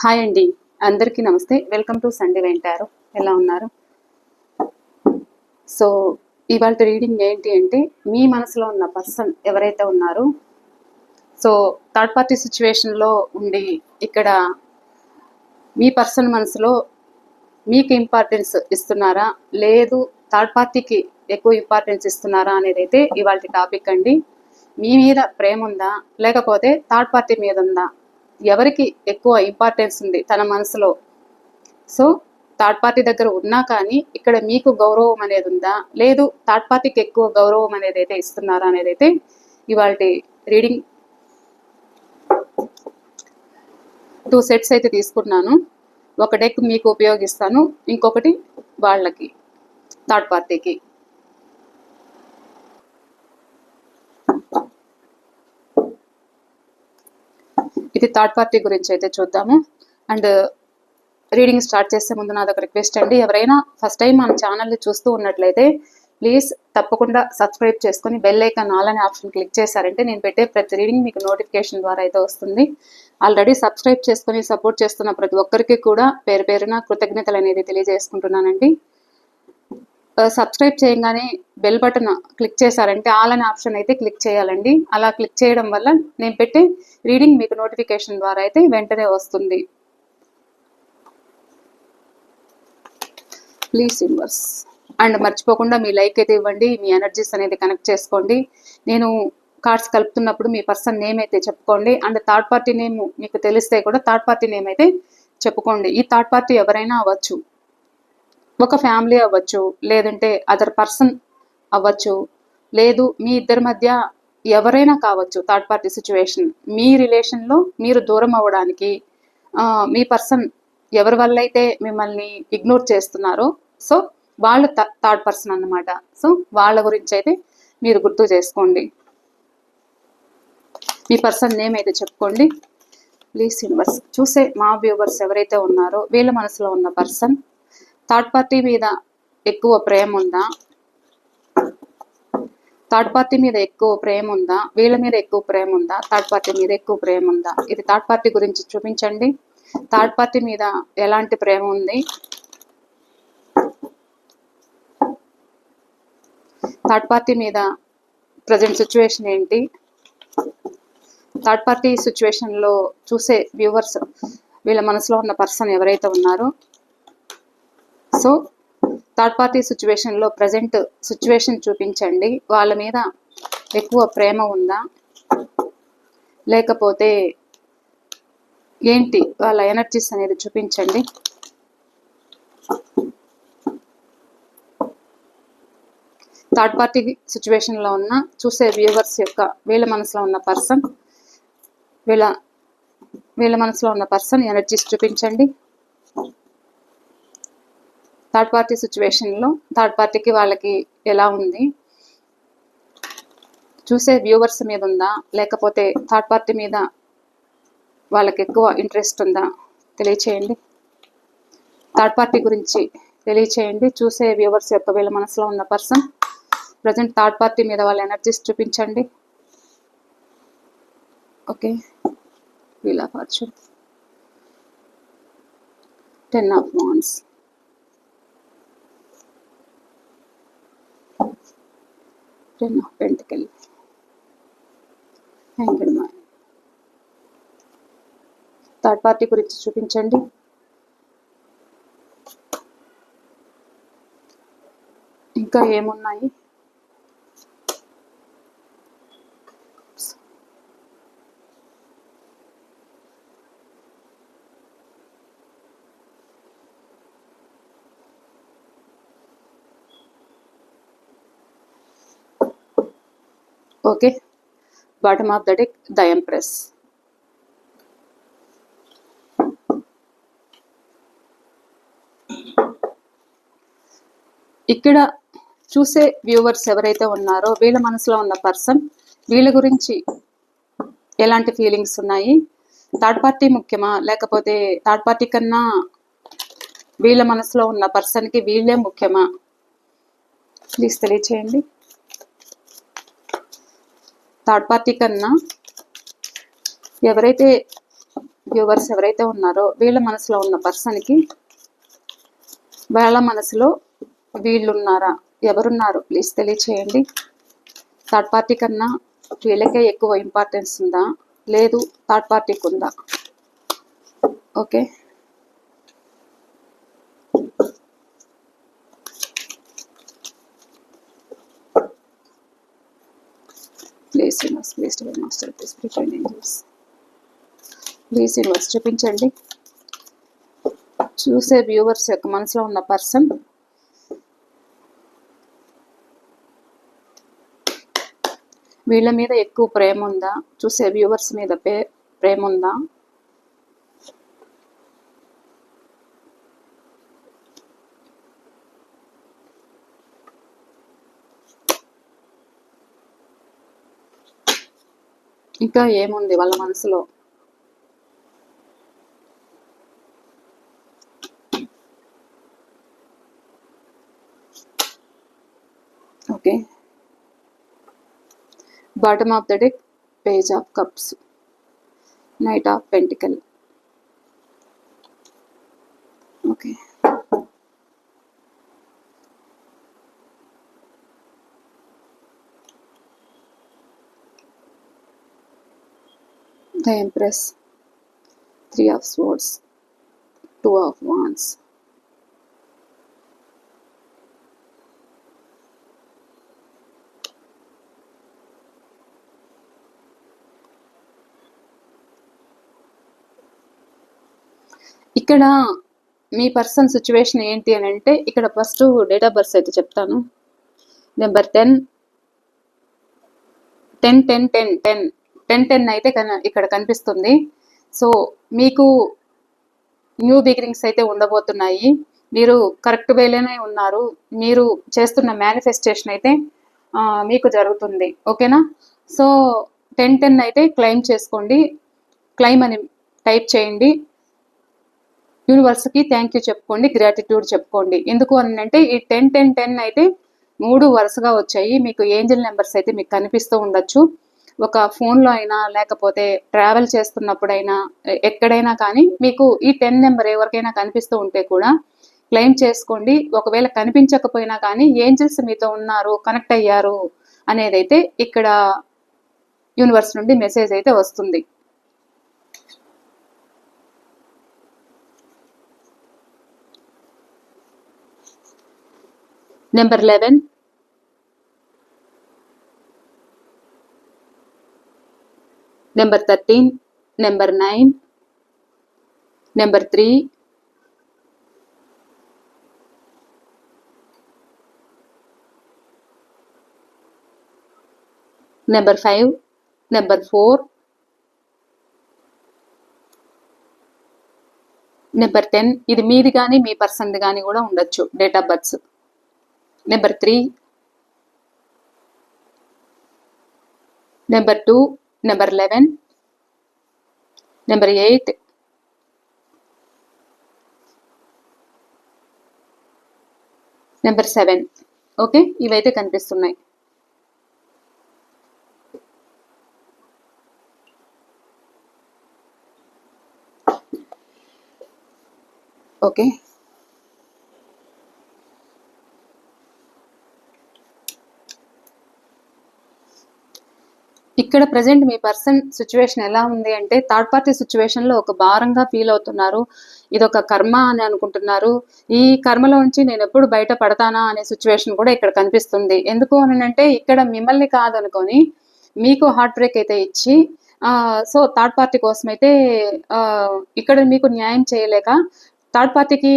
Hi అండి, అందరికీ నమస్తే. వెల్కమ్ టు సండే వెంటారు. ఎలా ఉన్నారు? సో ఇవాళ రీడింగ్ ఏంటి అంటే, మీ మనసులో ఉన్న పర్సన్ ఎవరైతే ఉన్నారో, సో థర్డ్ పార్టీ సిచ్యువేషన్లో ఉండి ఇక్కడ మీ పర్సన్ మనసులో మీకు ఇంపార్టెన్స్ ఇస్తున్నారా, లేదు థర్డ్ పార్టీకి ఎక్కువ ఇంపార్టెన్స్ ఇస్తున్నారా అనేది అయితే ఇవాళ టాపిక్ అండి. మీ మీద ప్రేమ ఉందా, లేకపోతే థర్డ్ పార్టీ మీద ఉందా, ఎవరికి ఎక్కువ ఇంపార్టెన్స్ ఉంది తన మనసులో? సో థర్డ్ పార్టీ దగ్గర ఉన్నా కానీ ఇక్కడ మీకు గౌరవం అనేది ఉందా, లేదు థర్డ్ పార్టీకి ఎక్కువ గౌరవం అనేది అయితే ఇస్తున్నారా అనేది అయితే ఇవాళ రీడింగ్ 2 సెట్స్ అయితే తీసుకున్నాను. ఒక డెక్ మీకు ఉపయోగిస్తాను, ఇంకొకటి వాళ్ళకి, థర్డ్ పార్టీకి. ఇది థర్డ్ పార్టీ గురించి అయితే చూద్దాము. అండ్ రీడింగ్ స్టార్ట్ చేసే ముందు నాదొక రిక్వెస్ట్ అండి, ఎవరైనా ఫస్ట్ టైం మన ఛానల్ని చూస్తూ ఉన్నట్లయితే ప్లీజ్ తప్పకుండా సబ్స్క్రైబ్ చేసుకుని బెల్ ఐకాన్ ఆల్ అనే ఆప్షన్ క్లిక్ చేశారంటే నేను పెట్టే ప్రతి రీడింగ్ మీకు నోటిఫికేషన్ ద్వారా అయితే వస్తుంది. ఆల్రెడీ సబ్స్క్రైబ్ చేసుకుని సపోర్ట్ చేస్తున్న ప్రతి ఒక్కరికి కూడా పేరు పేరున కృతజ్ఞతలు అనేది తెలియజేసుకుంటున్నానండి. సబ్స్క్రైబ్ చేయగానే బెల్ బటన్ క్లిక్ చేశారంటే ఆల్ అనే ఆప్షన్ అయితే క్లిక్ చేయాలండి. అలా క్లిక్ చేయడం వల్ల నేను పెట్టే రీడింగ్ మీకు నోటిఫికేషన్ ద్వారా అయితే వెంటనే వస్తుంది. Please universe. అండ్ మర్చిపోకుండా మీ లైక్ అయితే ఇవ్వండి, మీ ఎనర్జీస్ అనేది కనెక్ట్ చేసుకోండి. నేను కార్డ్స్ కలుపుతున్నప్పుడు మీ పర్సన్ నేమ్ అయితే చెప్పుకోండి. అండ్ థర్డ్ పార్టీ నేమ్ మీకు తెలిస్తే కూడా థర్డ్ పార్టీ నేమ్ అయితే చెప్పుకోండి. ఈ థర్డ్ పార్టీ ఎవరైనా అవ్వచ్చు, ఒక ఫ్యామిలీ అవ్వచ్చు, లేదంటే అదర్ పర్సన్ అవ్వచ్చు, లేదు మీ ఇద్దరి మధ్య ఎవరైనా కావచ్చు. థర్డ్ పార్టీ సిచ్యువేషన్ మీ రిలేషన్లో మీరు దూరం అవ్వడానికి మీ పర్సన్ ఎవరి వల్ల అయితే మిమ్మల్ని ఇగ్నోర్ చేస్తున్నారో, సో వాళ్ళు థర్డ్ పర్సన్ అన్నమాట. సో వాళ్ళ గురించి అయితే మీరు గుర్తు చేసుకోండి. మీ పర్సన్ నేమ్ అయితే చెప్పుకోండి. Please universe. చూసే మా వ్యూవర్స్ ఎవరైతే ఉన్నారో వీళ్ళ మనసులో ఉన్న పర్సన్ థర్డ్ పార్టీ మీద ఎక్కువ ప్రేమ ఉందా, థర్డ్ పార్టీ మీద ఎక్కువ ప్రేమ ఉందా, వీళ్ళ మీద ఎక్కువ ప్రేమ ఉందా, థర్డ్ పార్టీ మీద ఎక్కువ ప్రేమ ఉందా? ఇది థర్డ్ పార్టీ గురించి చూపించండి. థర్డ్ పార్టీ మీద ఎలాంటి ప్రేమ ఉంది, థర్డ్ పార్టీ మీద ప్రజెంట్ సిచ్యువేషన్ ఏంటి, థర్డ్ పార్టీ సిచ్యువేషన్లో చూసే వ్యూవర్స్ వీళ్ళ మనసులో ఉన్న పర్సన్ ఎవరైతే ఉన్నారో, సో థర్డ్ పార్టీ సిచ్యువేషన్లో ప్రజెంట్ సిచ్యువేషన్ చూపించండి. వాళ్ళ మీద ఎక్కువ ప్రేమ ఉందా, లేకపోతే ఏంటి వాళ్ళ ఎనర్జీస్ అనేది చూపించండి. థర్డ్ పార్టీ సిచ్యువేషన్లో ఉన్న చూసే వ్యూవర్స్ యొక్క వీళ్ళ మనసులో ఉన్న పర్సన్ వీళ్ళ మనసులో ఉన్న పర్సన్ ఎనర్జీస్ చూపించండి. థర్డ్ పార్టీ సిచ్యువేషన్లో థర్డ్ పార్టీకి వాళ్ళకి ఎలా ఉంది, చూసే వ్యూవర్స్ మీద ఉందా, లేకపోతే థర్డ్ పార్టీ మీద వాళ్ళకి ఎక్కువ ఇంట్రెస్ట్ ఉందా తెలియచేయండి. థర్డ్ పార్టీ గురించి తెలియచేయండి. చూసే వ్యూవర్స్ యొక్క వీళ్ళ మనసులో ఉన్న పర్సన్ ప్రజెంట్ థర్డ్ పార్టీ మీద వాళ్ళ ఎనర్జీస్ చూపించండి. Okay, wheel of fortune, 10 of wands, 10 of pentacle, hanged man. Third party గురించి చూపించండి. ఇంకా ఏమున్నాయి? Okay, bottom of the deck the empress. ఇక్కడ చూసే వ్యూవర్స్ ఎవరైతే ఉన్నారో వీళ్ళ మనసులో ఉన్న పర్సన్ వీళ్ళ గురించి ఎలాంటి ఫీలింగ్స్ ఉన్నాయి, థర్డ్ పార్టీ ముఖ్యమా, లేకపోతే థర్డ్ పార్టీ కన్నా వీళ్ళ మనసులో ఉన్న పర్సన్కి వీళ్ళే ముఖ్యమా? ప్లీజ్ తెలియచేయండి. థర్డ్ పార్టీ కన్నా ఎవరైతే వ్యూవర్స్ ఎవరైతే ఉన్నారో వీళ్ళ మనసులో ఉన్న పర్సన్కి వాళ్ళ మనసులో వీళ్ళున్నారా, ఎవరున్నారు ప్లీజ్ తెలియచేయండి. థర్డ్ పార్టీ కన్నా వీళ్ళకే ఎక్కువ ఇంపార్టెన్స్ ఉందా, లేదు థర్డ్ పార్టీకి ఉందా? Okay, please universe, please divine master, please prepare angels, please universe చూపించండి. చూసే వ్యూవర్స్ యొక్క మనసులో ఉన్న పర్సన్ వీళ్ళ మీద ఎక్కువ ప్రేమ ఉందా, చూసే వ్యూవర్స్ మీద ప్రేమ ఉందా? ఇంకా ఏముంది వాళ్ళ మనసులో? Okay, bottom of the deck, page of cups, knight of pentacle. Okay, the Empress, 3 of Swords, 2 of Wands. ఇక్కడ మీ పర్సన్ సిచ్యువేషన్ ఏంటి అని అంటే, ఇక్కడ ఫస్ట్ డేట్ ఆఫ్ బర్త్ అయితే చెప్తాను. నెంబర్ 10 10 10 10 10 10 10 అయితే ఇక్కడ కనిపిస్తుంది. సో మీకు న్యూ బిగినింగ్స్ అయితే ఉండబోతున్నాయి. మీరు కరెక్ట్ వేలోనే ఉన్నారు. మీరు చేస్తున్న మేనిఫెస్టేషన్ అయితే మీకు జరుగుతుంది. ఓకేనా? సో 10 10 అయితే క్లెయిమ్ చేసుకోండి. క్లెయిమ్ అని టైప్ చేయండి. యూనివర్స్కి థ్యాంక్ యూ చెప్పుకోండి, గ్రాటిట్యూడ్ చెప్పుకోండి. ఎందుకు అని అంటే ఈ 10 10 10 అయితే 3 వరుసగా వచ్చాయి. మీకు ఏంజల్ నెంబర్స్ అయితే మీకు కనిపిస్తూ ఉండొచ్చు. ఒక ఫోన్లో అయినా లేకపోతే ట్రావెల్ చేస్తున్నప్పుడైనా ఎక్కడైనా కానీ మీకు ఈ 10 నెంబర్ ఎవరికైనా కనిపిస్తూ ఉంటే కూడా క్లెయిమ్ చేసుకోండి. ఒకవేళ కనిపించకపోయినా కానీ ఏంజల్స్ మీతో ఉన్నారు, కనెక్ట్ అయ్యారు అనేది అయితే ఇక్కడ యూనివర్స్ నుండి మెసేజ్ అయితే వస్తుంది. Number 11, number 13, number 9, number 3, number 5, number 4, number 10. ఇది మీది కానీ మీ పర్సన్ది కానీ కూడా ఉండొచ్చు date of births. Number 3, number 2, number 11, number 8, number 7. Okay, ఇవైతే కనిపిస్తున్నాయి. ఓకే, ఇక్కడ ప్రజెంట్ మీ పర్సన్ సిచ్యువేషన్ ఎలా ఉంది అంటే, థర్డ్ పార్టీ సిచ్యువేషన్లో ఒక భారంగా ఫీల్ అవుతున్నారు. ఇదొక కర్మ అని అనుకుంటున్నారు. ఈ కర్మలో నుంచి నేను ఎప్పుడు బయట పడతానా అనే సిచ్యువేషన్ కూడా ఇక్కడ కనిపిస్తుంది. ఎందుకు అని అంటే, ఇక్కడ మిమ్మల్ని కాదనుకొని మీకు హార్ట్ బ్రేక్ అయితే ఇచ్చి సో థర్డ్ పార్టీ కోసం అయితే ఇక్కడ మీకు న్యాయం చేయలేక థర్డ్ పార్టీకి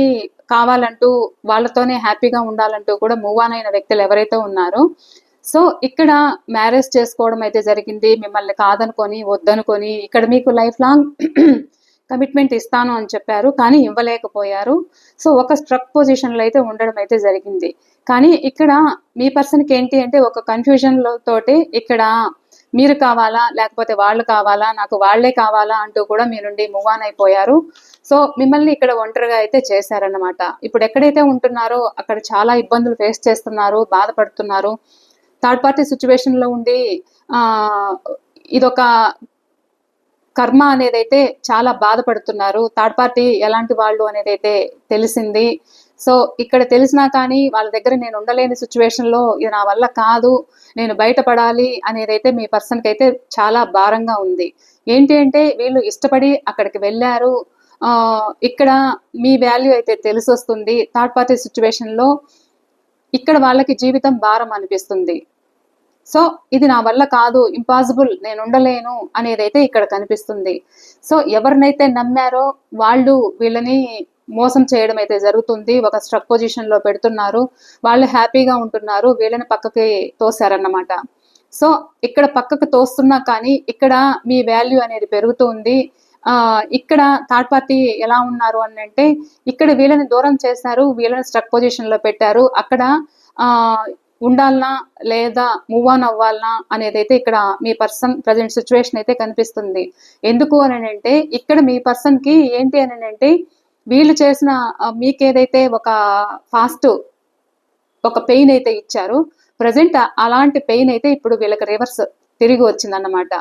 కావాలంటూ వాళ్ళతోనే హ్యాపీగా ఉండాలంటూ కూడా మూవ్ ఆన్ అయిన వ్యక్తులు ఎవరైతే ఉన్నారో, సో ఇక్కడ మ్యారేజ్ చేసుకోవడం అయితే జరిగింది. మిమ్మల్ని కాదనుకొని వద్దనుకొని ఇక్కడ మీకు లైఫ్ లాంగ్ కమిట్మెంట్ ఇస్తాను అని చెప్పారు, కానీ ఇవ్వలేకపోయారు. సో ఒక స్ట్రక్ పొజిషన్లో అయితే ఉండడం అయితే జరిగింది. కానీ ఇక్కడ మీ పర్సన్కి ఏంటి అంటే ఒక కన్ఫ్యూజన్లో తోటి ఇక్కడ మీరు కావాలా లేకపోతే వాళ్ళు కావాలా, నాకు వాళ్లే కావాలా అంటూ కూడా మీ నుండి మూవ్ ఆన్ అయిపోయారు. సో మిమ్మల్ని ఇక్కడ ఒంటరిగా అయితే చేశారన్నమాట. ఇప్పుడు ఎక్కడైతే ఉంటున్నారో అక్కడ చాలా ఇబ్బందులు ఫేస్ చేస్తున్నారు, బాధపడుతున్నారు. థర్డ్ పార్టీ సిచ్యువేషన్లో ఉండి ఇదొక కర్మ అనేదైతే చాలా బాధపడుతున్నారు. థర్డ్ పార్టీ ఎలాంటి వాళ్ళు అనేదైతే తెలిసింది. సో ఇక్కడ తెలిసినా కానీ వాళ్ళ దగ్గర నేను ఉండలేని సిచ్యువేషన్లో ఇది నా వల్ల కాదు, నేను బయటపడాలి అనేదైతే మీ పర్సన్కి అయితే చాలా భారంగా ఉంది. ఏంటి అంటే వీళ్ళు ఇష్టపడి అక్కడికి వెళ్ళారు. ఇక్కడ మీ వాల్యూ అయితే తెలిసి వస్తుంది. థర్డ్ పార్టీ సిచ్యువేషన్లో ఇక్కడ వాళ్ళకి జీవితం భారం అనిపిస్తుంది. సో ఇది నా వల్ల కాదు, ఇంపాసిబుల్, నేను ఉండలేను అనేదైతే ఇక్కడ కనిపిస్తుంది. సో ఎవరినైతే నమ్మారో వాళ్ళు వీళ్ళని మోసం చేయడం అయితే జరుగుతుంది. ఒక స్ట్రక్ పొజిషన్ లో పెడుతున్నారు. వాళ్ళు హ్యాపీగా ఉంటున్నారు, వీళ్ళని పక్కకి తోసారన్నమాట. సో ఇక్కడ పక్కకు తోస్తున్నా కానీ ఇక్కడ మీ వాల్యూ అనేది పెరుగుతుంది. ఇక్కడ థర్డ్ పార్టీ ఎలా ఉన్నారు అని అంటే ఇక్కడ వీళ్ళని దూరం చేశారు, వీళ్ళని స్ట్రక్ పొజిషన్ లో పెట్టారు. అక్కడ ఉండాలనా లేదా మూవ్ ఆన్ అవ్వాలనా అనేది అయితే ఇక్కడ మీ పర్సన్ ప్రజెంట్ సిచ్యువేషన్ అయితే కనిపిస్తుంది. ఎందుకు అని అంటే ఇక్కడ మీ పర్సన్ కి ఏంటి అని అంటే వీళ్ళు చేసిన మీకేదైతే ఒక పెయిన్ అయితే ఇచ్చారు, ప్రజెంట్ అలాంటి పెయిన్ అయితే ఇప్పుడు వీళ్ళకి రివర్స్ తిరిగి వచ్చిందన్నమాట.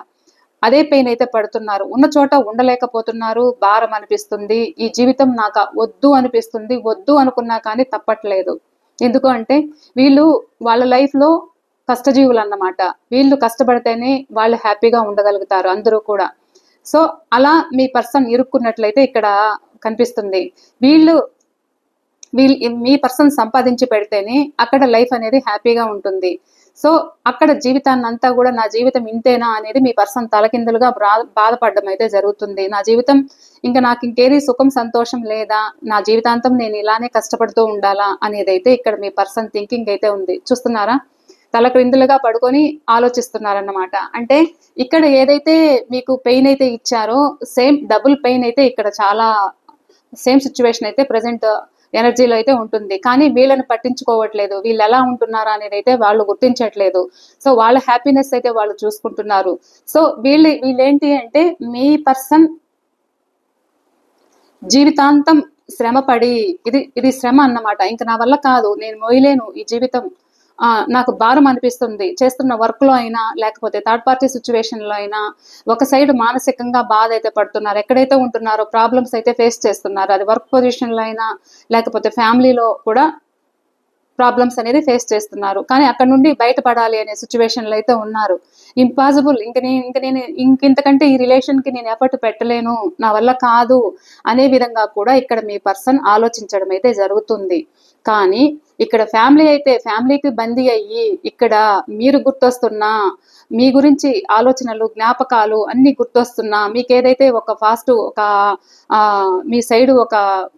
అదే పెయిన్ అయితే పడుతున్నారు, ఉన్న చోట ఉండలేకపోతున్నారు, భారం అనిపిస్తుంది, ఈ జీవితం నాకు వద్దు అనిపిస్తుంది. వద్దు అనుకున్నా కానీ తప్పట్లేదు. ఎందుకు అంటే వీళ్ళు వాళ్ళ లైఫ్లో కష్టజీవులు అన్నమాట. వీళ్ళు కష్టపడితేనే వాళ్ళు హ్యాపీగా ఉండగలుగుతారు అందరూ కూడా. సో అలా మీ పర్సన్ ఇరుక్కున్నట్లయితే ఇక్కడ కనిపిస్తుంది. మీ పర్సన్ సంపాదించి పెడితేనే అక్కడ లైఫ్ అనేది హ్యాపీగా ఉంటుంది. సో అక్కడ జీవితాన్ని అంతా కూడా నా జీవితం ఇంతేనా అనేది మీ పర్సన్ తలకిందులుగా బాధపడడం అయితే జరుగుతుంది. నా జీవితం ఇంకా నాకు ఇంకేది సుఖం సంతోషం లేదా, నా జీవితాంతం నేను ఇలానే కష్టపడుతూ ఉండాలా అనేది అయితే ఇక్కడ మీ పర్సన్ థింకింగ్ అయితే ఉంది. చూస్తున్నారా, తలక్రిందులుగా పడుకొని ఆలోచిస్తున్నారన్నమాట. అంటే ఇక్కడ ఏదైతే మీకు పెయిన్ అయితే ఇచ్చారో సేమ్ డబుల్ పెయిన్ అయితే ఇక్కడ చాలా సేమ్ సిచ్యువేషన్ అయితే ప్రజెంట్ ఎనర్జీలో అయితే ఉంటుంది. కానీ వీళ్ళని పట్టించుకోవట్లేదు, వీళ్ళు ఎలా ఉంటున్నారా అనేది అయితే వాళ్ళు గుర్తించట్లేదు. సో వాళ్ళ హ్యాపీనెస్ అయితే వాళ్ళు చూసుకుంటున్నారు. సో వీళ్ళేంటి అంటే మీ పర్సన్ జీవితాంతం శ్రమపడి ఇది శ్రమ అన్నమాట. ఇంకా నా వల్ల కాదు, నేను మోయలేను ఈ జీవితం, నాకు భారం అనిపిస్తుంది. చేస్తున్న వర్క్ లో అయినా లేకపోతే థర్డ్ పార్టీ సిచ్యువేషన్ లో అయినా ఒక సైడ్ మానసికంగా బాధ అయితే పడుతున్నారు. ఎక్కడైతే ఉంటున్నారో ప్రాబ్లమ్స్ అయితే ఫేస్ చేస్తున్నారు. అది వర్క్ పొజిషన్ లో అయినా లేకపోతే ఫ్యామిలీలో కూడా ప్రాబ్లమ్స్ అనేది ఫేస్ చేస్తున్నారు. కానీ అక్కడ నుండి బయటపడాలి అనే సిచ్యువేషన్లో అయితే ఉన్నారు. ఇంపాసిబుల్, ఇంతకంటే ఈ రిలేషన్కి నేను ఎఫర్ట్ పెట్టలేను, నా వల్ల కాదు అనే విధంగా కూడా ఇక్కడ మీ పర్సన్ ఆలోచించడం అయితే జరుగుతుంది. కానీ ఇక్కడ ఫ్యామిలీకి బందీ అయ్యి ఇక్కడ మీరు గుర్తొస్తున్నా, మీ గురించి ఆలోచనలు జ్ఞాపకాలు అన్ని గుర్తొస్తున్నా, మీకు ఏదైతే మీ సైడ్ ఒక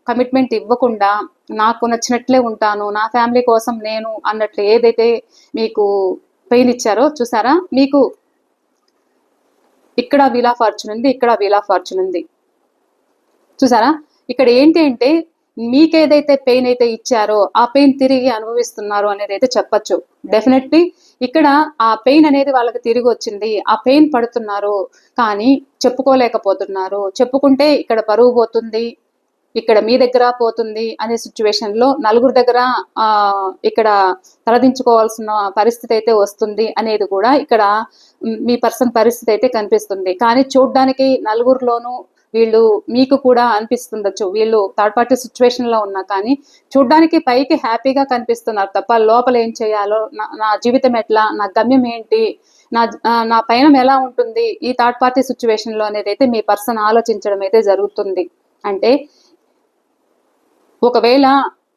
కమిట్మెంట్ ఇవ్వకుండా నాకు నచ్చినట్లే ఉంటాను, నా ఫ్యామిలీ కోసం నేను అన్నట్లు ఏదైతే మీకు పెయిన్ ఇచ్చారో చూసారా, మీకు ఇక్కడ వీల్ ఆఫ్ ఫార్చ్యూన్ ఉంది, ఇక్కడ వీల్ ఆఫ్ ఫార్చ్యూన్ ఉంది. చూసారా, ఇక్కడ ఏంటి అంటే మీకేదైతే పెయిన్ అయితే ఇచ్చారో ఆ పెయిన్ తిరిగి అనుభవిస్తున్నారు అనేది అయితే చెప్పచ్చు. డెఫినెట్లీ ఇక్కడ ఆ పెయిన్ అనేది వాళ్ళకి తిరిగి వచ్చింది, ఆ పెయిన్ పడుతున్నారు కానీ చెప్పుకోలేకపోతున్నారు. చెప్పుకుంటే ఇక్కడ పరువు పోతుంది, ఇక్కడ మీ దగ్గర పోతుంది అనే సిచ్యువేషన్ లో నలుగురు దగ్గర ఇక్కడ తలదించుకోవాల్సిన పరిస్థితి అయితే వస్తుంది అనేది కూడా ఇక్కడ మీ పర్సన్ పరిస్థితి అయితే కనిపిస్తుంది. కానీ చూడ్డానికి నలుగురిలోనూ వీళ్ళు మీకు కూడా అనిపిస్తుండొచ్చు వీళ్ళు థర్డ్ పార్టీ సిచ్యువేషన్ లో ఉన్నా, కానీ చూడ్డానికి పైకి హ్యాపీగా కనిపిస్తున్నారు తప్ప లోపల ఏం చేయాలో, నా జీవితం ఎట్లా, నా గమ్యం ఏంటి, నా పయనం ఎలా ఉంటుంది ఈ థర్డ్ పార్టీ సిచ్యువేషన్ లో అనేది అయితే మీ పర్సన్ ఆలోచించడం అయితే జరుగుతుంది. అంటే ఒకవేళ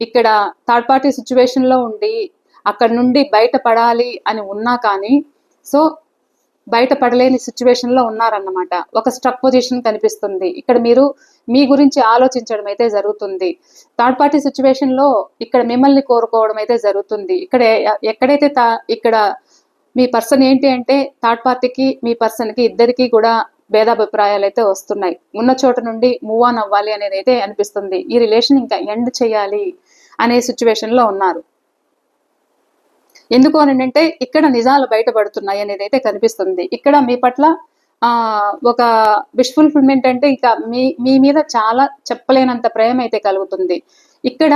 ఇక్కడ థర్డ్ పార్టీ సిచ్యువేషన్ లో ఉండి అక్కడ నుండి బయటపడాలి అని ఉన్నా కానీ సో బయటపడలేని సిచ్యువేషన్ లో ఉన్నారన్నమాట. ఒక స్ట్రక్ పొజిషన్ కనిపిస్తుంది. ఇక్కడ మీరు మీ గురించి ఆలోచించడం అయితే జరుగుతుంది. థర్డ్ పార్టీ సిచ్యువేషన్ లో ఇక్కడ మిమ్మల్ని కోరుకోవడం అయితే జరుగుతుంది. ఎక్కడైతే ఇక్కడ మీ పర్సన్ ఏంటి అంటే థర్డ్ పార్టీకి మీ పర్సన్కి ఇద్దరికి కూడా భేదాభిప్రాయాలు అయితే వస్తున్నాయి. ఉన్న చోట నుండి మూవ్ ఆన్ అవ్వాలి అనేది అయితే అనిపిస్తుంది. ఈ రిలేషన్ ఇంకా ఎండ్ చేయాలి అనే సిచ్యువేషన్ లో ఉన్నారు. ఎందుకు అని అంటే ఇక్కడ నిజాలు బయటపడుతున్నాయి అనేది అయితే కనిపిస్తుంది. ఇక్కడ మీ పట్ల ఒక విష్ ఫుల్ఫిల్మెంట్ అంటే ఇక మీ మీద చాలా చెప్పలేనంత ప్రేమ అయితే కలుగుతుంది. ఇక్కడ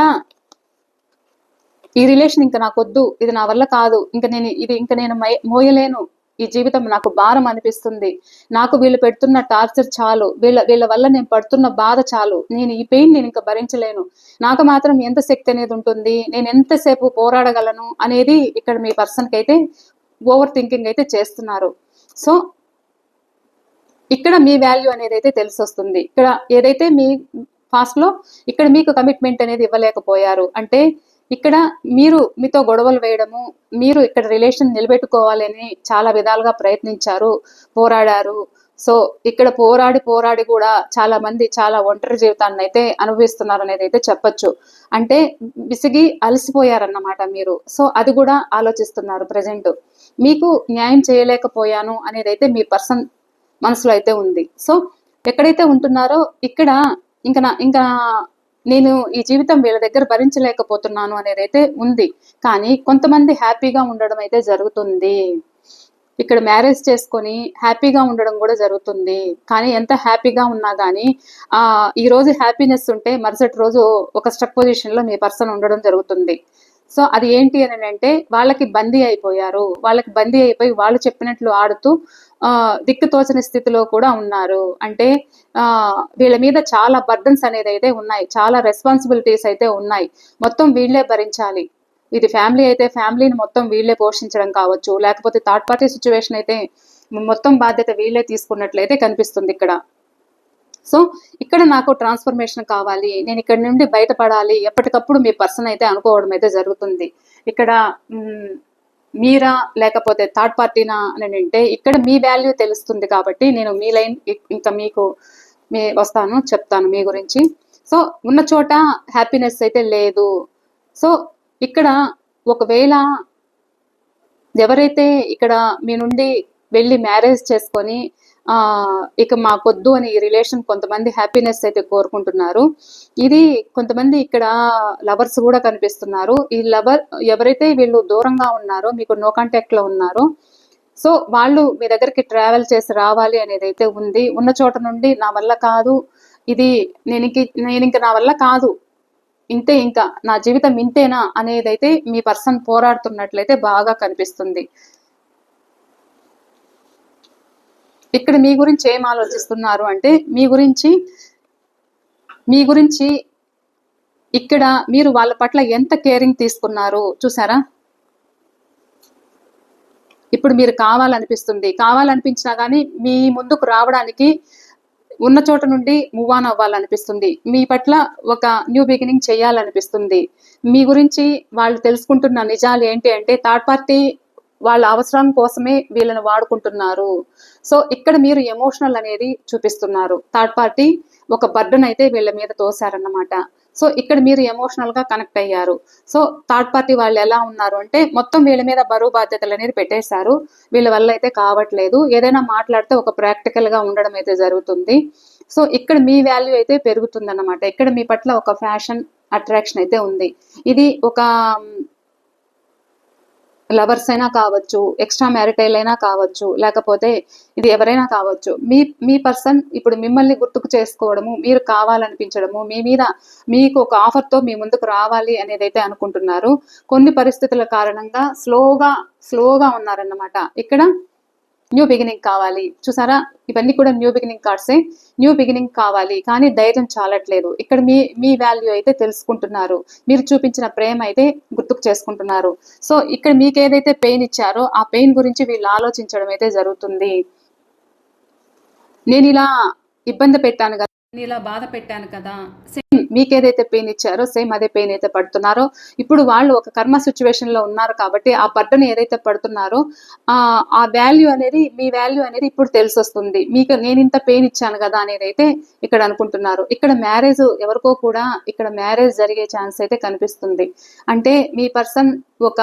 ఈ రిలేషన్ ఇంకా నాకు వద్దు, ఇది నా వల్ల కాదు, ఇంకా నేను మోయలేను ఈ జీవితం నాకు భారం అనిపిస్తుంది, నాకు వీళ్ళు పెడుతున్న టార్చర్ చాలు, వీళ్ళ వల్ల నేను పడుతున్న బాధ చాలు, నేను ఈ పెయిన్ నేను ఇంకా భరించలేను, నాకు మాత్రం ఎంత శక్తి అనేది ఉంటుంది, నేను ఎంతసేపు పోరాడగలను అనేది ఇక్కడ మీ పర్సన్కి అయితే ఓవర్ థింకింగ్ అయితే చేస్తున్నారు. సో ఇక్కడ మీ వాల్యూ అనేది అయితే తెలిసి వస్తుంది. ఇక్కడ ఏదైతే మీ పాస్ట్ లో ఇక్కడ మీకు కమిట్మెంట్ అనేది ఇవ్వలేకపోయారు అంటే ఇక్కడ మీరు మీతో గొడవలు వేయడము, మీరు ఇక్కడ రిలేషన్ నిలబెట్టుకోవాలని చాలా విధాలుగా ప్రయత్నించారు, పోరాడారు. సో ఇక్కడ పోరాడి కూడా చాలా మంది చాలా ఒంటరి జీవితాన్ని అయితే అనుభవిస్తున్నారు అనేది అయితే చెప్పొచ్చు. అంటే విసిగి అలసిపోయారన్నమాట మీరు. సో అది కూడా ఆలోచిస్తున్నారు ప్రజెంట్. మీకు న్యాయం చేయలేకపోయాను అనేది అయితే మీ పర్సన్ మనసులో అయితే ఉంది. సో ఎక్కడైతే ఉంటున్నారో ఇక్కడ ఇంకా నేను ఈ జీవితం వీళ్ళ దగ్గర భరించలేకపోతున్నాను అనేది అయితే ఉంది. కానీ కొంతమంది హ్యాపీగా ఉండడం అయితే జరుగుతుంది. ఇక్కడ మ్యారేజ్ చేసుకొని హ్యాపీగా ఉండడం కూడా జరుగుతుంది. కానీ ఎంత హ్యాపీగా ఉన్నా కానీ ఈ రోజు హ్యాపీనెస్ ఉంటే మరుసటి రోజు ఒక స్ట్రక్ పొజిషన్ లో మీ పర్సన్ ఉండడం జరుగుతుంది. సో అది ఏంటి అని అంటే వాళ్ళకి బందీ అయిపోయారు, వాళ్ళకి బందీ అయిపోయి వాళ్ళు చెప్పినట్లు ఆడుతూ దిక్కుతోచని స్థితిలో కూడా ఉన్నారు. అంటే వీళ్ళ మీద చాలా బర్డన్స్ అనేది అయితే ఉన్నాయి, చాలా రెస్పాన్సిబిలిటీస్ అయితే ఉన్నాయి, మొత్తం వీళ్ళే భరించాలి. ఇది ఫ్యామిలీ అయితే ఫ్యామిలీని మొత్తం వీళ్ళే పోషించడం కావచ్చు, లేకపోతే థర్డ్ పార్టీ సిచ్యువేషన్ అయితే మొత్తం బాధ్యత వీళ్ళే తీసుకున్నట్లయితే కనిపిస్తుంది ఇక్కడ. సో ఇక్కడ నాకు ట్రాన్స్ఫర్మేషన్ కావాలి, నేను ఇక్కడ నుండి బయటపడాలి ఎప్పటికప్పుడు మీ పర్సన్ అయితే అనుకోవడం అయితే జరుగుతుంది. ఇక్కడ మీరా లేకపోతే థర్డ్ పార్టీనా అని అంటే ఇక్కడ మీ వాల్యూ తెలుస్తుంది కాబట్టి నేను మీ లైన్ ఇంకా మీకు వస్తాను, చెప్తాను మీ గురించి. సో ఉన్న చోట హ్యాపీనెస్ అయితే లేదు. సో ఇక్కడ ఒకవేళ ఎవరైతే ఇక్కడ మీ నుండి వెళ్ళి మ్యారేజ్ చేసుకొని ఇక మాకొద్దు అని ఈ రిలేషన్ కొంతమంది హ్యాపీనెస్ అయితే కోరుకుంటున్నారు. ఇది కొంతమంది ఇక్కడ లవర్స్ కూడా కనిపిస్తున్నారు. ఈ లవర్ ఎవరైతే వీళ్ళు దూరంగా ఉన్నారో, మీకు నో కాంటాక్ట్ లో ఉన్నారో, సో వాళ్ళు మీ దగ్గరికి ట్రావెల్ చేసి రావాలి అనేది అయితే ఉంది. ఉన్న చోట నుండి నా వల్ల కాదు, ఇది నేను ఇంక నా వల్ల కాదు, ఇంతే, ఇంకా నా జీవితం ఇంతేనా అనేది అయితే మీ పర్సన్ పోరాడుతున్నట్లయితే బాగా కనిపిస్తుంది. ఇక్కడ మీ గురించి ఏం ఆలోచిస్తున్నారు అంటే మీ గురించి ఇక్కడ మీరు వాళ్ళ పట్ల ఎంత కేరింగ్ తీసుకున్నారు చూసారా. ఇప్పుడు మీరు కావాలనిపించినా కానీ మీ ముందుకు రావడానికి ఉన్న చోట నుండి మూవ్ ఆన్ అవ్వాలనిపిస్తుంది, మీ పట్ల ఒక న్యూ బిగినింగ్ చేయాలనిపిస్తుంది. మీ గురించి వాళ్ళు తెలుసుకుంటున్న నిజాలు ఏంటి అంటే థర్డ్ పార్టీ వాళ్ళ అవసరం కోసమే వీళ్ళని వాడుకుంటున్నారు. సో ఇక్కడ మీరు ఎమోషనల్ అనేది చూపిస్తున్నారు, థర్డ్ పార్టీ ఒక బర్డన్ అయితే వీళ్ళ మీద తోసారన్నమాట. సో ఇక్కడ మీరు ఎమోషనల్ గా కనెక్ట్ అయ్యారు. సో థర్డ్ పార్టీ వాళ్ళు ఎలా ఉన్నారు అంటే మొత్తం వీళ్ళ మీద బరువు బాధ్యతలు అనేది పెట్టేశారు, వీళ్ళ వల్ల అయితే కావట్లేదు, ఏదైనా మాట్లాడితే ఒక ప్రాక్టికల్ గా ఉండడం అయితే జరుగుతుంది. సో ఇక్కడ మీ వాల్యూ అయితే పెరుగుతుంది అన్నమాట. ఇక్కడ మీ పట్ల ఒక ఫ్యాషన్ అట్రాక్షన్ అయితే ఉంది. ఇది ఒక లవర్స్ అయినా కావచ్చు, ఎక్స్ట్రా మ్యారిటైల్ అయినా కావచ్చు, లేకపోతే ఇది ఎవరైనా కావచ్చు. మీ పర్సన్ ఇప్పుడు మిమ్మల్ని గుర్తుకు చేసుకోవడము, మీరు కావాలనిపించడము, మీ మీద మీకు ఒక ఆఫర్తో మీ ముందుకు రావాలి అనేది అయితే అనుకుంటున్నారు. కొన్ని పరిస్థితుల కారణంగా స్లోగా ఉన్నారన్నమాట. ఇక్కడ న్యూ బిగినింగ్ కావాలి చూసారా, ఇవన్నీ కూడా న్యూ బిగినింగ్ కార్డ్సే. న్యూ బిగినింగ్ కావాలి కానీ ధైర్యం చాలట్లేదు. ఇక్కడ మీ వాల్యూ అయితే తెలుసుకుంటున్నారు, మీరు చూపించిన ప్రేమ అయితే గుర్తుకు చేసుకుంటున్నారు. సో ఇక్కడ మీకు ఏదైతే పెయిన్ ఇచ్చారో ఆ పెయిన్ గురించి వీళ్ళు ఆలోచించడం అయితే జరుగుతుంది. నేను ఇలా ఇబ్బంది పెట్టాను కదా, నేను ఇలా బాధ పెట్టాను కదా, సేమ్ మీకేదైతే పెయిన్ ఇచ్చారో సేమ్ అదే పెయిన్ అయితే పడుతున్నారో. ఇప్పుడు వాళ్ళు ఒక కర్మ సిచ్యువేషన్ లో ఉన్నారు కాబట్టి ఆ బర్డన్ ఏదైతే పడుతున్నారో ఆ వాల్యూ అనేది, మీ వాల్యూ అనేది ఇప్పుడు తెలిసి వస్తుంది. మీకు నేను ఇంత పెయిన్ ఇచ్చాను కదా అనేది అయితే ఇక్కడ అనుకుంటున్నారు. ఇక్కడ మ్యారేజ్ ఎవరికో కూడా ఇక్కడ మ్యారేజ్ జరిగే ఛాన్స్ అయితే కనిపిస్తుంది. అంటే మీ పర్సన్ ఒక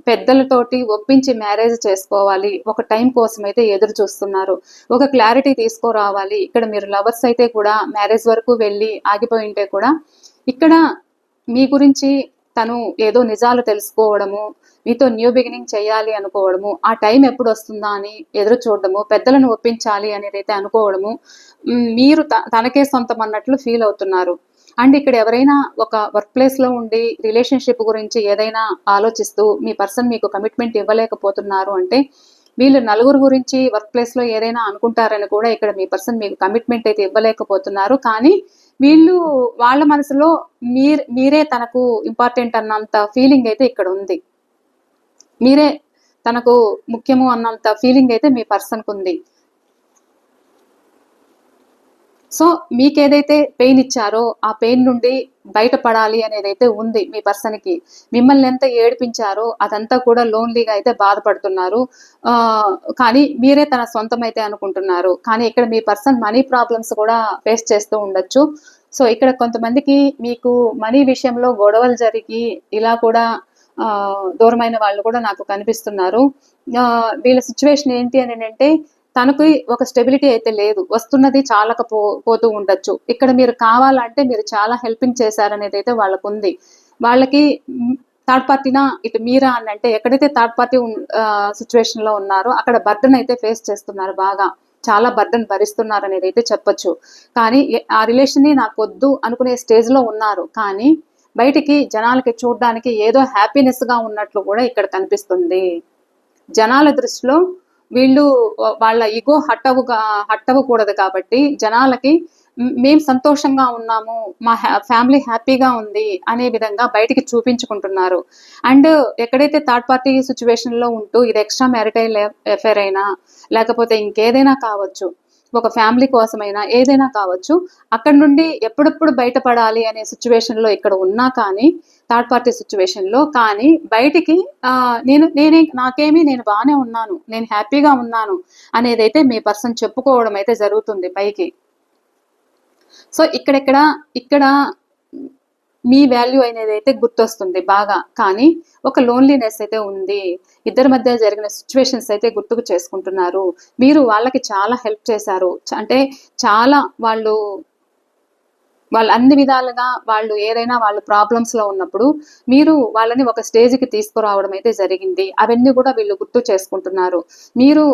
పెద్దలతోటి ఒప్పించి మ్యారేజ్ చేసుకోవాలి, ఒక టైం కోసం అయితే ఎదురు చూస్తున్నారు, ఒక క్లారిటీ తీసుకురావాలి. ఇక్కడ మీరు లవర్స్ అయితే కూడా మ్యారేజ్ వరకు వెళ్ళి ఆగిపోయి ఉంటే కూడా ఇక్కడ మీ గురించి తను ఏదో నిజాలు తెలుసుకోవడము, మీతో న్యూ బిగినింగ్ చేయాలి అనుకోవడము, ఆ టైం ఎప్పుడు వస్తుందా అని ఎదురు చూడడము, పెద్దలను ఒప్పించాలి అనేది అయితే అనుకోవడము, మీరు తనకే సొంతం అన్నట్లు ఫీల్ అవుతున్నారు. అండ్ ఇక్కడ ఎవరైనా ఒక వర్క్ ప్లేస్ లో ఉండి రిలేషన్షిప్ గురించి ఏదైనా ఆలోచిస్తూ మీ పర్సన్ మీకు కమిట్మెంట్ ఇవ్వలేకపోతున్నారు అంటే వీళ్ళు నలుగురు గురించి వర్క్ ప్లేస్ లో ఏదైనా అనుకుంటారని కూడా ఇక్కడ మీ పర్సన్ మీకు కమిట్మెంట్ అయితే ఇవ్వలేకపోతున్నారు. కానీ వీళ్ళు వాళ్ళ మనసులో మీరే తనకు ఇంపార్టెంట్ అన్నంత ఫీలింగ్ అయితే ఇక్కడ ఉంది. మీరే తనకు ముఖ్యము అన్నంత ఫీలింగ్ అయితే మీ పర్సన్కు ఉంది. సో మీకేదైతే పెయిన్ ఇచ్చారో ఆ పెయిన్ నుండి బయటపడాలి అనేది అయితే ఉంది మీ పర్సన్కి. మిమ్మల్ని ఎంత ఏడిపించారో అదంతా కూడా లోన్లీగా అయితే బాధపడుతున్నారు. కానీ మీరే తన సొంతం అయితే అనుకుంటున్నారు. కానీ ఇక్కడ మీ పర్సన్ మనీ ప్రాబ్లమ్స్ కూడా ఫేస్ చేస్తూ ఉండొచ్చు. సో ఇక్కడ కొంతమందికి మీకు మనీ విషయంలో గొడవలు జరిగి ఇలా కూడా దూరమైన వాళ్ళు కూడా నాకు కనిపిస్తున్నారు. వీళ్ళ సిచ్యువేషన్ ఏంటి అని అంటే తనకి ఒక స్టెబిలిటీ అయితే లేదు, వస్తున్నది పోతూ ఉండొచ్చు. ఇక్కడ మీరు కావాలంటే మీరు చాలా హెల్పింగ్ చేశారనేది అయితే వాళ్ళకు ఉంది. వాళ్ళకి థర్డ్ పార్టీనా ఇటు మీరా అని అంటే ఎక్కడైతే థర్డ్ పార్టీ సిచ్యువేషన్ లో ఉన్నారో అక్కడ బర్డన్ అయితే ఫేస్ చేస్తున్నారు, బాగా చాలా బర్డన్ భరిస్తున్నారు అనేది అయితే చెప్పొచ్చు. కానీ ఆ రిలేషన్ ని నాకు వద్దు అనుకునే స్టేజ్ లో ఉన్నారు. కానీ బయటికి జనాలకి చూడడానికి ఏదో హ్యాపీనెస్ గా ఉన్నట్లు కూడా ఇక్కడ కనిపిస్తుంది. జనాల దృష్టిలో వీళ్ళు వాళ్ళ ఈగో హట్ అవ్వకూడదు కాబట్టి జనాలకి మేము సంతోషంగా ఉన్నాము, మా ఫ్యామిలీ హ్యాపీగా ఉంది అనే విధంగా బయటికి చూపించుకుంటున్నారు. అండ్ ఎక్కడైతే థర్డ్ పార్టీ సిచ్యువేషన్ లో ఉంటూ ఇది ఎక్స్ట్రా మ్యారిటైల్ అఫైర్ అయినా లేకపోతే ఇంకేదైనా కావచ్చు, ఒక ఫ్యామిలీ కోసమైనా ఏదైనా కావచ్చు, అక్కడ నుండి ఎప్పుడెప్పుడు బయటపడాలి అనే సిచ్యువేషన్ లో ఇక్కడ ఉన్నా కానీ థర్డ్ పార్టీ సిచ్యువేషన్ లో కానీ బయటికి నేను బాగానే ఉన్నాను, నేను హ్యాపీగా ఉన్నాను అనేదైతే మీ పర్సన్ చెప్పుకోవడం అయితే జరుగుతుంది పైకి. సో ఇక్కడ మీ వాల్యూ అనేది అయితే గుర్తొస్తుంది బాగా. కానీ ఒక లోన్లీనెస్ అయితే ఉంది. ఇద్దరి మధ్య జరిగిన సిచ్యువేషన్స్ అయితే గుర్తుకు చేసుకుంటున్నారు. మీరు వాళ్ళకి చాలా హెల్ప్ చేశారు. అంటే చాలా వాళ్ళు అన్ని విధాలుగా వాళ్ళు ఏదైనా వాళ్ళు ప్రాబ్లమ్స్ లో ఉన్నప్పుడు మీరు వాళ్ళని ఒక స్టేజ్కి తీసుకురావడం అయితే జరిగింది. అవన్నీ కూడా వీళ్ళు గుర్తు చేసుకుంటున్నారు. మీరు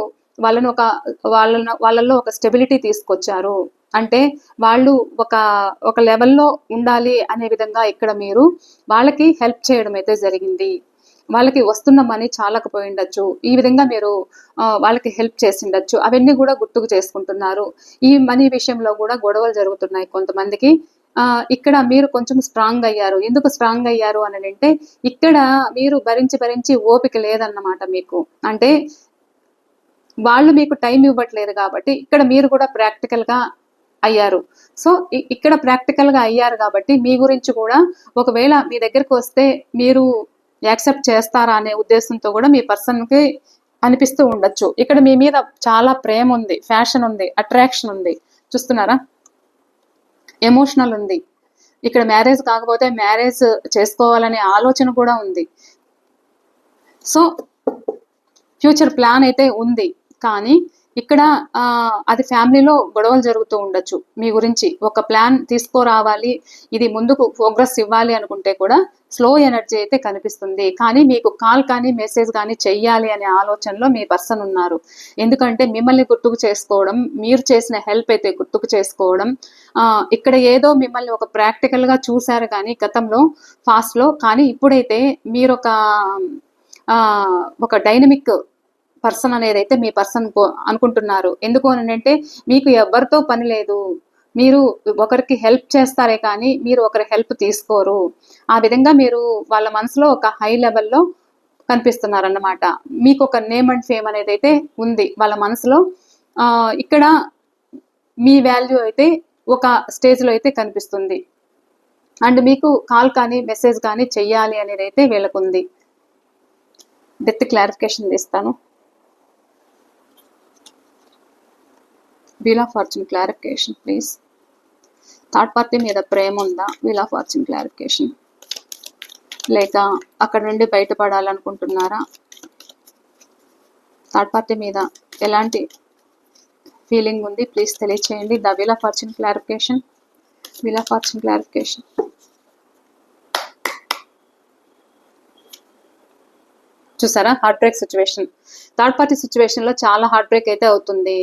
వాళ్ళలో ఒక స్టెబిలిటీ తీసుకొచ్చారు. అంటే వాళ్ళు ఒక లెవెల్లో ఉండాలి అనే విధంగా ఇక్కడ మీరు వాళ్ళకి హెల్ప్ చేయడం అయితే జరిగింది. వాళ్ళకి వస్తున్న మనీ చాలకపోయి ఉండొచ్చు, ఈ విధంగా మీరు వాళ్ళకి హెల్ప్ చేసి ఉండొచ్చు. అవన్నీ కూడా గుర్తుకు చేసుకుంటున్నారు. ఈ మనీ విషయంలో కూడా గొడవలు జరుగుతున్నాయి కొంతమందికి. ఇక్కడ మీరు కొంచెం స్ట్రాంగ్ అయ్యారు. ఎందుకు స్ట్రాంగ్ అయ్యారు అని అంటే ఇక్కడ మీరు భరించి ఓపిక లేదన్నమాట మీకు. అంటే వాళ్ళు మీకు టైం ఇవ్వట్లేదు కాబట్టి ఇక్కడ మీరు కూడా ప్రాక్టికల్ గా అయ్యారు. సో ఇక్కడ ప్రాక్టికల్ గా అయ్యారు కాబట్టి మీ గురించి కూడా ఒకవేళ మీ దగ్గరికి వస్తే మీరు యాక్సెప్ట్ చేస్తారా అనే ఉద్దేశంతో కూడా మీ పర్సన్ కి అనిపిస్తూ ఉండొచ్చు. ఇక్కడ మీ మీద చాలా ప్రేమ ఉంది, ఫ్యాషన్ ఉంది, అట్రాక్షన్ ఉంది. చూస్తున్నారా, ఎమోషనల్ ఉంది. ఇక్కడ మ్యారేజ్ కాకపోతే మ్యారేజ్ చేసుకోవాలనే ఆలోచన కూడా ఉంది. సో ఫ్యూచర్ ప్లాన్ అయితే ఉంది. కానీ ఇక్కడ అది ఫ్యామిలీలో గొడవలు జరుగుతూ ఉండొచ్చు. మీ గురించి ఒక ప్లాన్ తీసుకురావాలి, ఇది ముందుకు ప్రోగ్రెస్ ఇవ్వాలి అనుకుంటే కూడా స్లో ఎనర్జీ అయితే కనిపిస్తుంది. కానీ మీకు కాల్ కానీ మెసేజ్ కానీ చెయ్యాలి అనే ఆలోచనలో మీ పర్సన్ ఉన్నారు. ఎందుకంటే మిమ్మల్ని గుర్తుకు చేసుకోవడం, మీరు చేసిన హెల్ప్ అయితే గుర్తుకు చేసుకోవడం. ఇక్కడ ఏదో మిమ్మల్ని ఒక ప్రాక్టికల్ గా చూశారు కానీ గతంలో ఫాస్ట్ లో, కానీ ఇప్పుడైతే మీరు ఒక డైనమిక్ పర్సన్ అనేది అయితే మీ పర్సన్ అనుకుంటున్నారు. ఎందుకు అని అంటే మీకు ఎవరితో పని లేదు, మీరు ఒకరికి హెల్ప్ చేస్తారే కానీ మీరు ఒకరి హెల్ప్ తీసుకోరు. ఆ విధంగా మీరు వాళ్ళ మనసులో ఒక హై లెవెల్లో కనిపిస్తున్నారన్నమాట. మీకు ఒక నేమ్ అండ్ ఫేమ్ అనేది అయితే ఉంది వాళ్ళ మనసులో. ఇక్కడ మీ వాల్యూ అయితే ఒక స్టేజ్లో అయితే కనిపిస్తుంది. అండ్ మీకు కాల్ కానీ మెసేజ్ కానీ చెయ్యాలి అనేది అయితే వీళ్ళకు ఉంది. డెత్ క్లారిఫికేషన్ ఇస్తాను. Wheel of fortune clarification please. Third party మీద ప్రేమ ఉందా? Wheel of fortune clarification. లేక అక్కడ నుండి బయటపడాలనుకుంటున్నారా? థర్డ్ పార్టీ మీద ఎలాంటి ఫీలింగ్ ఉంది ప్లీజ్ తెలియచేయండి. The wheel of fortune clarification. Wheel of fortune clarification. చూసారా, heart break situation. Third party situation లో చాలా హార్ట్ బ్రేక్ అయితే అవుతుంది.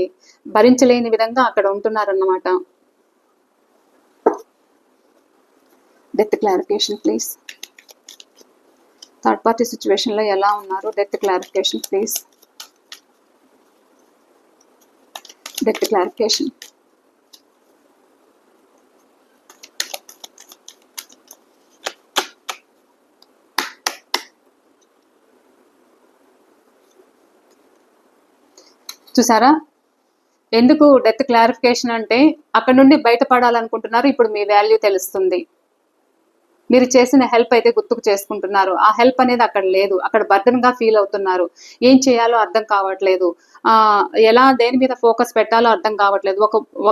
భరించలేని విధంగా అక్కడ ఉంటున్నారన్నమాట. Death clarification please. Third party situation లో ఎలా ఉన్నారు? Death clarification please. Death clarification. చూసారా, ఎందుకు డెత్ క్లారిఫికేషన్ అంటే అక్కడ నుండి బయటపడాలనుకుంటున్నారు. ఇప్పుడు మీ వాల్యూ తెలుస్తుంది. మీరు చేసిన హెల్ప్ అయితే గుర్తుకు చేసుకుంటున్నారు. ఆ హెల్ప్ అనేది అక్కడ లేదు. అక్కడ బర్డన్ గా ఫీల్ అవుతున్నారు. ఏం చేయాలో అర్థం కావట్లేదు. ఎలా దేని మీద ఫోకస్ పెట్టాలో అర్థం కావట్లేదు.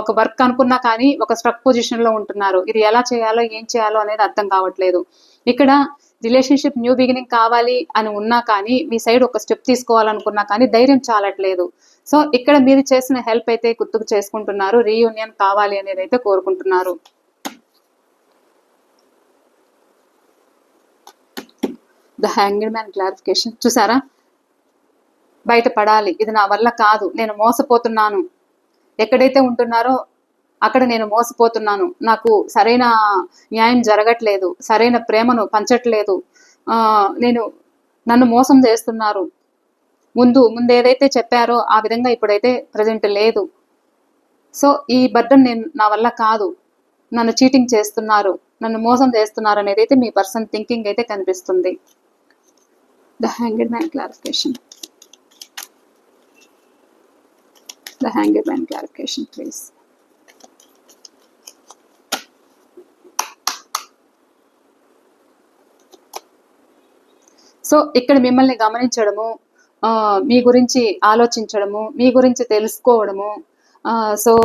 ఒక వర్క్ అనుకున్నా కానీ ఒక స్ట్రక్ పొజిషన్ లో ఉంటున్నారు. ఇది ఎలా చేయాలో ఏం చేయాలో అనేది అర్థం కావట్లేదు. ఇక్కడ రిలేషన్షిప్ న్యూ బిగినింగ్ కావాలి అని ఉన్నా కానీ మీ సైడ్ ఒక స్టెప్ తీసుకోవాలనుకున్నా కానీ ధైర్యం చాలట్లేదు. సో ఇక్కడ మీరు చేసిన హెల్ప్ అయితే గుర్తుకు చేసుకుంటున్నారు. రీయూనియన్ కావాలి అనేది అయితే కోరుకుంటున్నారు. The hanged man clarification. చూసారా, బయటపడాలి. ఇది నా వల్ల కాదు, నేను మోసపోతున్నాను. ఎక్కడైతే ఉంటున్నారో అక్కడ నేను మోసపోతున్నాను. నాకు సరైన న్యాయం జరగట్లేదు, సరైన ప్రేమను పంచట్లేదు. నన్ను మోసం చేస్తున్నారు. ముందు ఏదైతే చెప్పారో ఆ విధంగా ఇప్పుడైతే ప్రజెంట్ లేదు. సో ఈ బర్డన్ నా వల్ల కాదు, నన్ను చీటింగ్ చేస్తున్నారు, నన్ను మోసం చేస్తున్నారు అనేది అయితే మీ పర్సన్ థింకింగ్ అయితే కనిపిస్తుంది. The Hanged Man clarification. The Hanged Man clarification, please. So ఇక్కడ మిమ్మల్ని గమనించడము, మీ గురించి ఆలోచించడము, మీ గురించి తెలుసుకోవడము, సో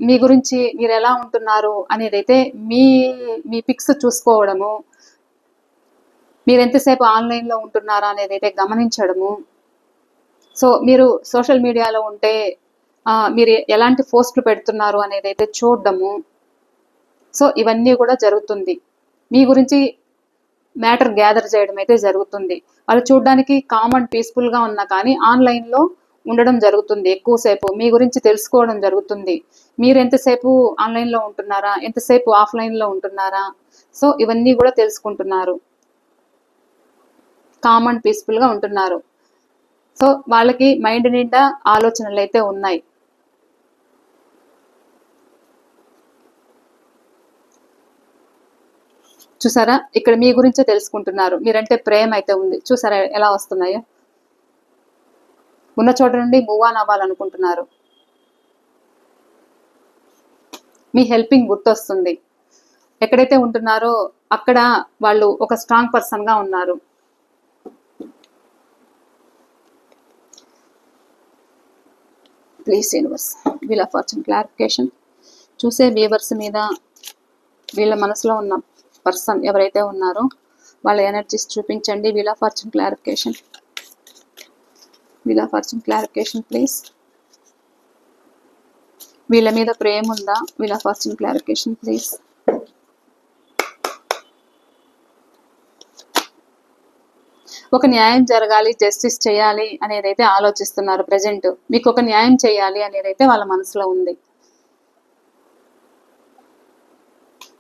మీ గురించి మీరు ఎలా ఉంటున్నారు అనేది అయితే మీ పిక్స్ చూసుకోవడము, మీరు ఎంతసేపు ఆన్లైన్లో ఉంటున్నారా అనేది అయితే గమనించడము. సో మీరు సోషల్ మీడియాలో ఉంటే మీరు ఎలాంటి పోస్టులు పెడుతున్నారు అనేది అయితే చూడడము. సో ఇవన్నీ కూడా జరుగుతుంది. మీ గురించి మ్యాటర్ గ్యాదర్ చేయడం అయితే జరుగుతుంది. వాళ్ళు చూడడానికి కామన్ పీస్ఫుల్గా ఉన్నా కానీ ఆన్లైన్లో ఉండడం జరుగుతుంది. ఎక్కువసేపు మీ గురించి తెలుసుకోవడం జరుగుతుంది. మీరు ఎంతసేపు ఆన్లైన్లో ఉంటున్నారా, ఎంతసేపు ఆఫ్లైన్లో ఉంటున్నారా, సో ఇవన్నీ కూడా తెలుసుకుంటున్నారు. కామన్ పీస్ఫుల్గా ఉంటున్నారు. సో వాళ్ళకి మైండ్ నిండా ఆలోచనలు అయితే ఉన్నాయి. చూసారా, ఇక్కడ మీ గురించే తెలుసుకుంటున్నారు. మీరంటే ప్రేమ అయితే ఉంది. చూసారా ఎలా వస్తున్నాయో. ఉన్న చోట నుండి మూవ్ ఆన్ అవ్వాలనుకుంటున్నారు. మీ హెల్పింగ్ గుర్తొస్తుంది. ఎక్కడైతే ఉంటున్నారో అక్కడ వాళ్ళు ఒక స్ట్రాంగ్ పర్సన్ గా ఉన్నారు. Please universe, wheel of fortune clarification. చూసే వ్యూవర్స్ మీద వీళ్ళ మనసులో ఉన్న పర్సన్ ఎవరైతే ఉన్నారో వాళ్ళ ఎనర్జీస్ చూపించండి. Wheel of fortune clarification. Wheel of fortune clarification please. వీళ్ళ మీద ప్రేమ ఉందా? Wheel of fortune clarification please. ఒక న్యాయం జరగాలి, జస్టిస్ చేయాలి అనేది అయితే ఆలోచిస్తున్నారు. ప్రజెంట్ మీకు ఒక న్యాయం చేయాలి అనేది అయితే వాళ్ళ మనసులో ఉంది.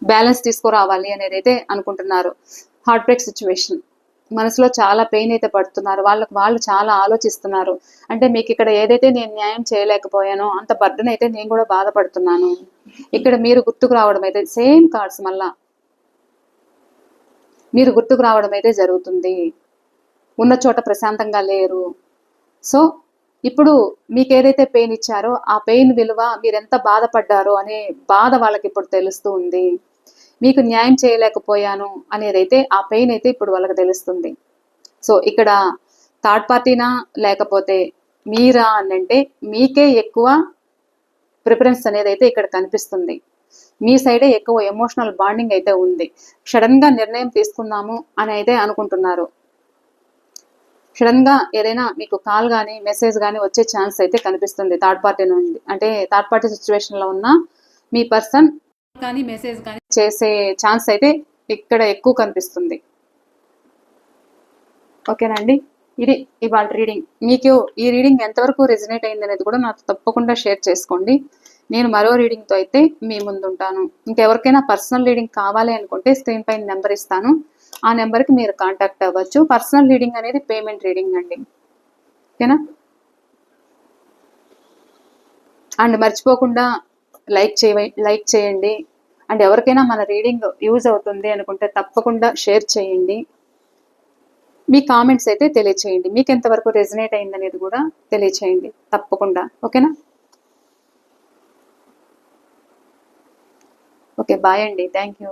బ్యాలెన్స్ తీసుకురావాలి అనేది అయితే అనుకుంటున్నారు. హార్ట్ బ్రేక్ సిచ్యువేషన్, మనసులో చాలా పెయిన్ అయితే పడుతున్నారు. వాళ్ళు చాలా ఆలోచిస్తున్నారు. అంటే మీకు ఇక్కడ ఏదైతే నేను న్యాయం చేయలేకపోయానో అంత బర్డన్ అయితే నేను కూడా బాధపడుతున్నాను. ఇక్కడ మీరు గుర్తుకు రావడం అయితే సేమ్ కార్డ్స్ మళ్ళా మీరు గుర్తుకు రావడం అయితే జరుగుతుంది. ఉన్న చోట ప్రశాంతంగా లేరు. సో ఇప్పుడు మీకు ఏదైతే పెయిన్ ఇచ్చారో ఆ పెయిన్ విలువ, మీరు ఎంత బాధపడ్డారో అనే బాధ వాళ్ళకి ఇప్పుడు తెలుస్తూ ఉంది. మీకు న్యాయం చేయలేకపోయాను అనేది అయితే ఆ పెయిన్ అయితే ఇప్పుడు వాళ్ళకి తెలుస్తుంది. సో ఇక్కడ థర్డ్ పార్టీనా లేకపోతే మీరా అంటే మీకే ఎక్కువ ప్రిఫరెన్స్ అనేది అయితే ఇక్కడ కనిపిస్తుంది. మీ సైడే ఎక్కువ ఎమోషనల్ బాండింగ్ అయితే ఉంది. సడన్ గా నిర్ణయం తీసుకుందాము అని అయితే అనుకుంటున్నారు. సడన్ గా ఏదైనా మీకు కాల్ కానీ మెసేజ్ కానీ వచ్చే ఛాన్స్ అయితే కనిపిస్తుంది థర్డ్ పార్టీ నుండి. అంటే థర్డ్ పార్టీ సిచ్యువేషన్ లో ఉన్న మీ పర్సన్ కానీ మెసేజ్ కానీ చేసే ఛాన్స్ అయితే ఇక్కడ ఎక్కువ కనిపిస్తుంది. ఓకేనండి, ఇది ఇవాళ రీడింగ్. మీకు ఈ రీడింగ్ ఎంతవరకు రెజినేట్ అయింది అనేది కూడా నాకు తప్పకుండా షేర్ చేసుకోండి. నేను మరో రీడింగ్తో అయితే మీ ముందుంటాను. ఇంకెవరికైనా పర్సనల్ రీడింగ్ కావాలి అనుకుంటే స్క్రీన్ పైన నెంబర్ ఇస్తాను, ఆ నెంబర్కి మీరు కాంటాక్ట్ అవ్వచ్చు. పర్సనల్ రీడింగ్ అనేది పేమెంట్ రీడింగ్ అండి. ఓకేనా? అండ్ మర్చిపోకుండా లైక్ చేయండి. అండ్ ఎవరికైనా మన రీడింగ్ యూజ్ అవుతుంది అనుకుంటే తప్పకుండా షేర్ చేయండి. మీ కామెంట్స్ అయితే తెలియచేయండి. మీకు ఎంతవరకు రెజనేట్ అయింది అనేది కూడా తెలియచేయండి తప్పకుండా. ఓకేనా? ఓకే, బాయ్ అండి. Thank you.